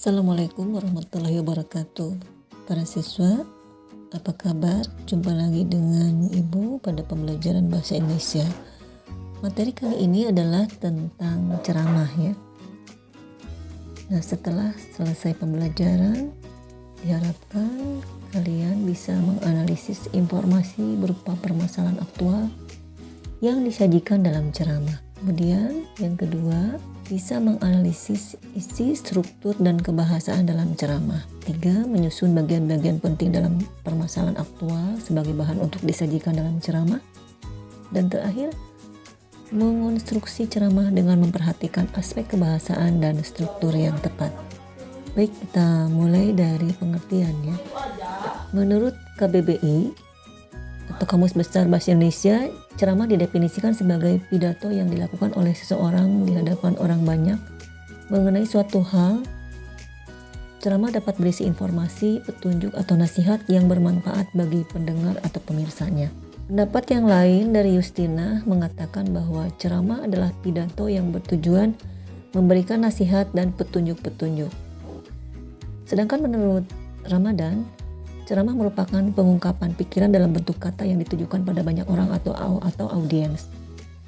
Assalamualaikum warahmatullahi wabarakatuh. Para siswa, apa kabar? Jumpa lagi dengan Ibu pada pembelajaran bahasa Indonesia. Materi kali ini adalah tentang ceramah ya. Nah, setelah selesai pembelajaran, diharapkan kalian bisa menganalisis informasi berupa permasalahan aktual yang disajikan dalam ceramah. Kemudian yang kedua, bisa menganalisis isi, struktur, dan kebahasaan dalam ceramah. 3. Menyusun bagian-bagian penting dalam permasalahan aktual sebagai bahan untuk disajikan dalam ceramah. Dan terakhir, mengonstruksi ceramah dengan memperhatikan aspek kebahasaan dan struktur yang tepat. Baik, kita mulai dari pengertian ya. Menurut KBBI atau Kamus Besar Bahasa Indonesia, ceramah didefinisikan sebagai pidato yang dilakukan oleh seseorang di hadapan orang banyak mengenai suatu hal. Ceramah dapat berisi informasi, petunjuk, atau nasihat yang bermanfaat bagi pendengar atau pemirsanya. Pendapat yang lain dari Justina mengatakan bahwa ceramah adalah pidato yang bertujuan memberikan nasihat dan petunjuk-petunjuk. Sedangkan menurut Ramadan, ceramah merupakan pengungkapan pikiran dalam bentuk kata yang ditujukan pada banyak orang atau audiens.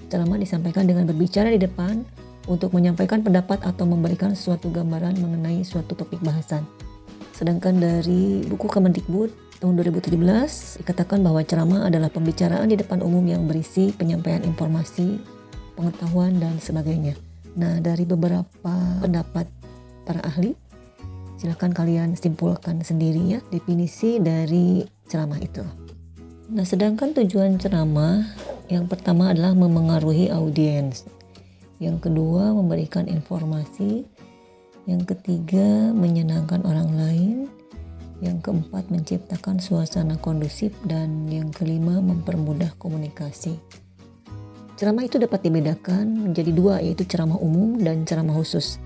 Ceramah disampaikan dengan berbicara di depan untuk menyampaikan pendapat atau memberikan suatu gambaran mengenai suatu topik bahasan. Sedangkan dari buku Kemendikbud tahun 2017 dikatakan bahwa ceramah adalah pembicaraan di depan umum yang berisi penyampaian informasi, pengetahuan, dan sebagainya. Nah, dari beberapa pendapat para ahli, silakan kalian simpulkan sendiri ya definisi dari ceramah itu. Nah, sedangkan tujuan ceramah yang pertama adalah memengaruhi audiens. Yang kedua, memberikan informasi. Yang ketiga, menyenangkan orang lain. Yang keempat, menciptakan suasana kondusif. Dan yang kelima, mempermudah komunikasi. Ceramah itu dapat dibedakan menjadi dua, yaitu ceramah umum dan ceramah khusus.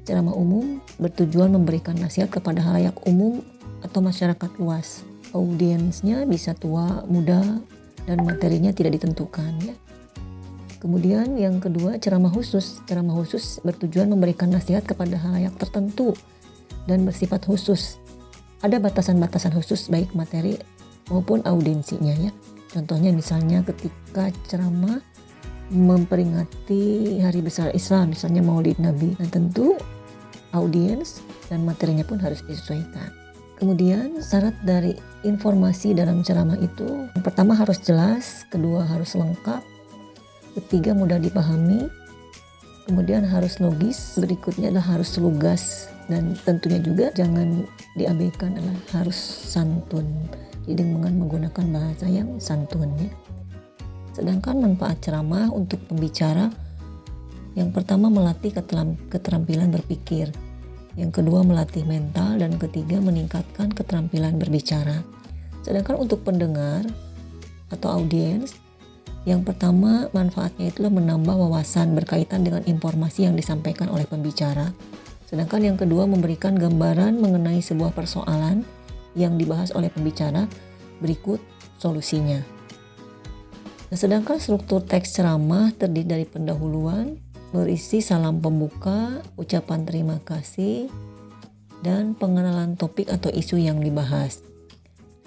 Ceramah umum bertujuan memberikan nasihat kepada halayak umum atau masyarakat luas. Audiensnya bisa tua, muda, dan materinya tidak ditentukan ya. Kemudian yang kedua, ceramah khusus. Ceramah khusus bertujuan memberikan nasihat kepada halayak tertentu dan bersifat khusus. Ada batasan-batasan khusus baik materi maupun audiensinya ya. Contohnya misalnya ketika ceramah memperingati Hari Besar Islam, misalnya Maulid Nabi. Nah, tentu audiens dan materinya pun harus disesuaikan. Kemudian syarat dari informasi dalam ceramah itu, yang pertama harus jelas, kedua harus lengkap, ketiga mudah dipahami, kemudian harus logis, berikutnya adalah harus lugas, dan tentunya juga jangan diabaikan adalah harus santun, jadi dengan menggunakan bahasa yang santun ya. Sedangkan manfaat ceramah untuk pembicara, yang pertama melatih keterampilan berpikir, yang kedua melatih mental, dan ketiga meningkatkan keterampilan berbicara. Sedangkan untuk pendengar atau audiens, yang pertama manfaatnya itulah menambah wawasan berkaitan dengan informasi yang disampaikan oleh pembicara. Sedangkan yang kedua memberikan gambaran mengenai sebuah persoalan yang dibahas oleh pembicara, berikut solusinya. Nah, sedangkan struktur teks ceramah terdiri dari pendahuluan, berisi salam pembuka, ucapan terima kasih, dan pengenalan topik atau isu yang dibahas.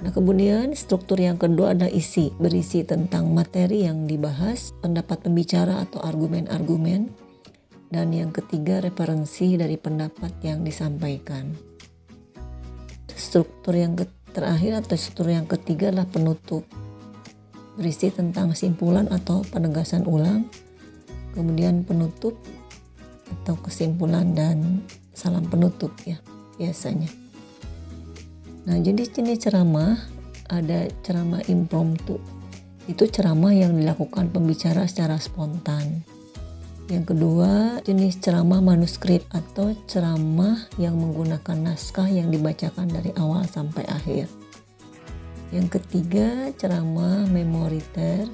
Nah, kemudian struktur yang kedua ada isi, berisi tentang materi yang dibahas, pendapat pembicara atau argumen-argumen, dan yang ketiga referensi dari pendapat yang disampaikan. Struktur yang terakhir atau struktur yang ketiga adalah penutup, berisi tentang kesimpulan atau penegasan ulang, kemudian penutup atau kesimpulan, dan salam penutup ya biasanya. Nah, jenis-jenis ceramah ada ceramah impromptu. Itu ceramah yang dilakukan pembicara secara spontan. Yang kedua, jenis ceramah manuskrip atau ceramah yang menggunakan naskah yang dibacakan dari awal sampai akhir. Yang ketiga, ceramah memoriter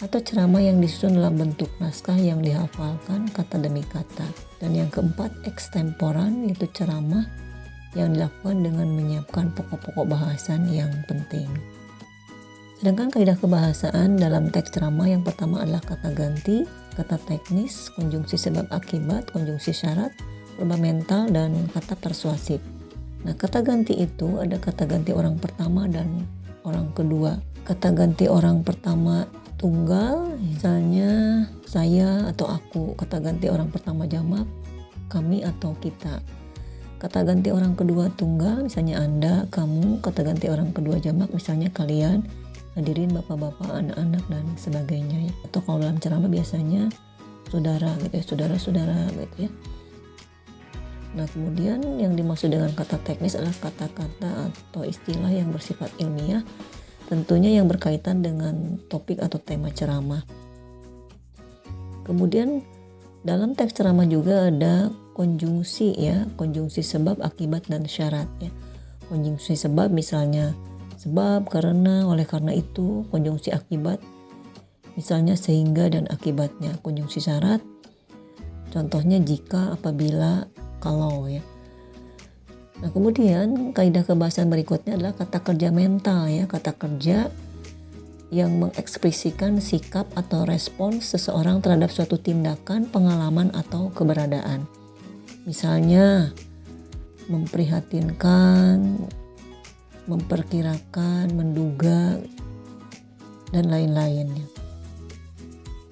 atau ceramah yang disusun dalam bentuk naskah yang dihafalkan kata demi kata. Dan yang keempat, ekstemporan, yaitu ceramah yang dilakukan dengan menyiapkan pokok-pokok bahasan yang penting. Sedangkan kaidah kebahasaan dalam teks ceramah yang pertama adalah kata ganti, kata teknis, konjungsi sebab akibat, konjungsi syarat, fundamental dan kata persuasif. Nah, kata ganti itu ada kata ganti orang pertama dan orang kedua. Kata ganti orang pertama tunggal, misalnya saya atau aku. Kata ganti orang pertama jamak, kami atau kita. Kata ganti orang kedua tunggal, misalnya Anda, kamu. Kata ganti orang kedua jamak, misalnya kalian, hadirin, bapak-bapak, anak-anak, dan sebagainya. Atau kalau dalam ceramah biasanya saudara gitu ya, saudara-saudara gitu ya. Nah, kemudian yang dimaksud dengan kata teknis adalah kata-kata atau istilah yang bersifat ilmiah, tentunya yang berkaitan dengan topik atau tema ceramah. Kemudian dalam teks ceramah juga ada konjungsi ya, konjungsi sebab, akibat, dan syarat ya. Konjungsi sebab misalnya sebab, karena, oleh karena itu. Konjungsi akibat misalnya sehingga dan akibatnya. Konjungsi syarat contohnya jika, apabila, kalau ya. Nah, kemudian kaidah kebahasan berikutnya adalah kata kerja mental ya, kata kerja yang mengekspresikan sikap atau respons seseorang terhadap suatu tindakan, pengalaman, atau keberadaan. Misalnya memprihatinkan, memperkirakan, menduga, dan lain-lainnya.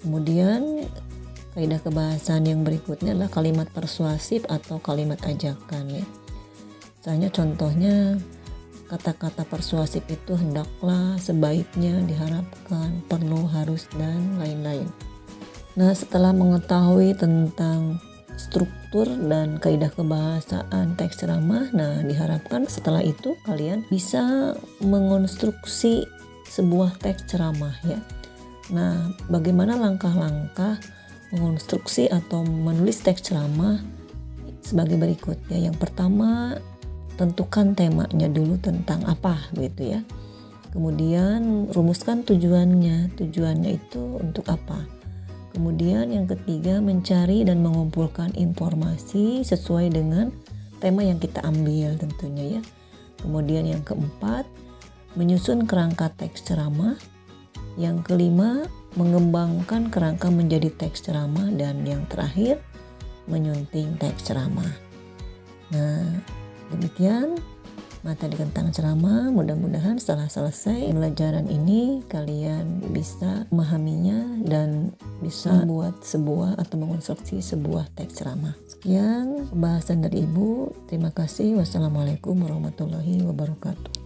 Kemudian kaidah kebahasan yang berikutnya adalah kalimat persuasif atau kalimat ajakan ya. Misalnya contohnya kata-kata persuasif itu hendaklah, sebaiknya, diharapkan, perlu, harus, dan lain-lain. Nah, setelah mengetahui tentang struktur dan kaidah kebahasaan teks ceramah, nah diharapkan setelah itu kalian bisa mengonstruksi sebuah teks ceramah ya. Nah, bagaimana langkah-langkah mengonstruksi atau menulis teks ceramah sebagai berikut ya. Yang pertama, tentukan temanya dulu, tentang apa gitu ya. Kemudian rumuskan tujuannya itu untuk apa. Kemudian yang ketiga, mencari dan mengumpulkan informasi sesuai dengan tema yang kita ambil tentunya ya. Kemudian yang keempat, menyusun kerangka teks ceramah. Yang kelima, mengembangkan kerangka menjadi teks ceramah. Dan yang terakhir, menyunting teks ceramah. Nah, demikian materi tentang ceramah. Mudah-mudahan setelah selesai pembelajaran ini kalian bisa memahaminya dan bisa membuat sebuah atau mengonstruksi sebuah teks ceramah. Sekian pembahasan dari Ibu. Terima kasih. Wassalamualaikum warahmatullahi wabarakatuh.